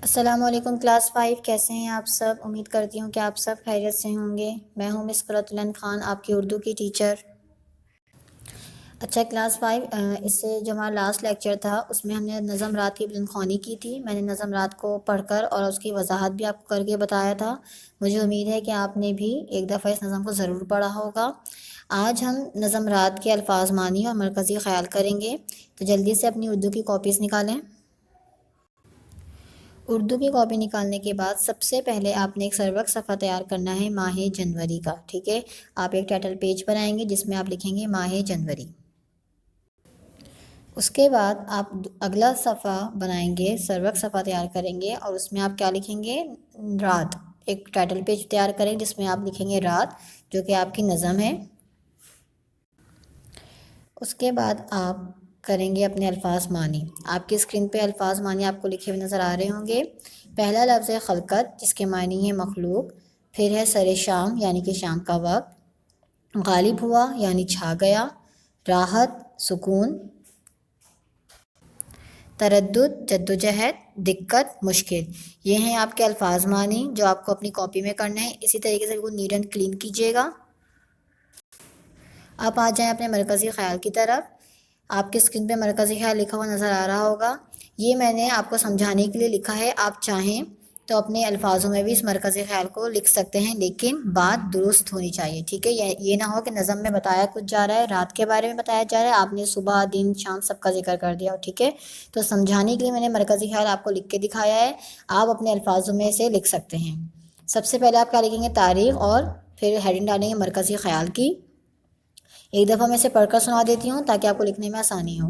السلام علیکم کلاس 5، کیسے ہیں آپ سب؟ امید کرتی ہوں کہ آپ سب خیریت سے ہوں گے۔ میں ہوں مس قرۃ العین خان، آپ کی اردو کی ٹیچر۔ اچھا کلاس 5، اس سے جو ہمارا لاسٹ لیکچر تھا اس میں ہم نے نظم رات کی بلند خوانی کی تھی۔ میں نے نظم رات کو پڑھ کر اور اس کی وضاحت بھی آپ کو کر کے بتایا تھا۔ مجھے امید ہے کہ آپ نے بھی ایک دفعہ اس نظم کو ضرور پڑھا ہوگا۔ آج ہم نظم رات کے الفاظ معنی اور مرکزی خیال کریں گے، تو جلدی سے اپنی اردو کی کاپیز نکالیں۔ اردو کی کاپی نکالنے کے بعد سب سے پہلے آپ نے ایک سرورق صفحہ تیار کرنا ہے ماہ جنوری کا، ٹھیک ہے؟ آپ ایک ٹائٹل پیج بنائیں گے جس میں آپ لکھیں گے ماہ جنوری۔ اس کے بعد آپ اگلا صفحہ بنائیں گے، سرورق صفحہ تیار کریں گے اور اس میں آپ کیا لکھیں گے؟ رات۔ ایک ٹائٹل پیج تیار کریں جس میں آپ لکھیں گے رات، جو کہ آپ کی نظم ہے۔ اس کے بعد آپ کریں گے اپنے الفاظ معنی۔ آپ کی اسکرین پہ الفاظ معنی آپ کو لکھے ہوئے نظر آ رہے ہوں گے۔ پہلا لفظ ہے خلقت، جس کے معنی ہے مخلوق۔ پھر ہے سر شام، یعنی کہ شام کا وقت۔ غالب ہوا یعنی چھا گیا۔ راحت، سکون۔ تردد، جدوجہد۔ دقت، مشکل۔ یہ ہیں آپ کے الفاظ معنی جو آپ کو اپنی کاپی میں کرنا ہے۔ اسی طریقے سے بالکل نیٹ اینڈ کلین کیجیے گا۔ آپ آ جائیں اپنے مرکزی خیال کی طرف۔ آپ کی اسکرین پہ مرکزی خیال لکھا ہوا نظر آ رہا ہوگا۔ یہ میں نے آپ کو سمجھانے کے لیے لکھا ہے، آپ چاہیں تو اپنے الفاظوں میں بھی اس مرکزی خیال کو لکھ سکتے ہیں، لیکن بات درست ہونی چاہیے، ٹھیک ہے؟ یہ نہ ہو کہ نظم میں بتایا کچھ جا رہا ہے، رات کے بارے میں بتایا جا رہا ہے، آپ نے صبح دن شام سب کا ذکر کر دیا، ٹھیک ہے؟ تو سمجھانے کے لیے میں نے مرکزی خیال آپ کو لکھ کے دکھایا ہے، آپ اپنے الفاظوں میں سے لکھ سکتے ہیں۔ سب سے پہلے آپ کیا لکھیں گے؟ تاریخ، اور پھر ہیڈنگ ڈالیں گے مرکزی خیال کی۔ ایک دفعہ میں اسے پڑھ کر سنا دیتی ہوں تاکہ آپ کو لکھنے میں آسانی ہو۔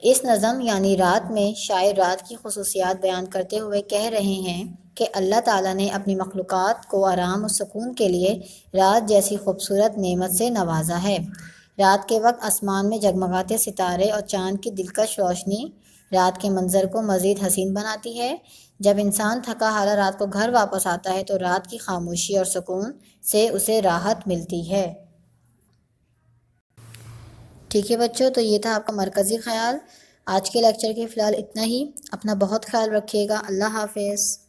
اس نظم یعنی رات میں شاعر رات کی خصوصیات بیان کرتے ہوئے کہہ رہے ہیں کہ اللہ تعالیٰ نے اپنی مخلوقات کو آرام و سکون کے لیے رات جیسی خوبصورت نعمت سے نوازا ہے۔ رات کے وقت آسمان میں جگمگاتے ستارے اور چاند کی دلکش روشنی رات کے منظر کو مزید حسین بناتی ہے۔ جب انسان تھکا حالا رات کو گھر واپس آتا ہے تو رات کی خاموشی اور سکون سے اسے راحت ملتی ہے۔ ٹھیک ہے بچوں، تو یہ تھا آپ کا مرکزی خیال۔ آج کے لیکچر کے فی الحال اتنا ہی۔ اپنا بہت خیال رکھیے گا۔ اللہ حافظ۔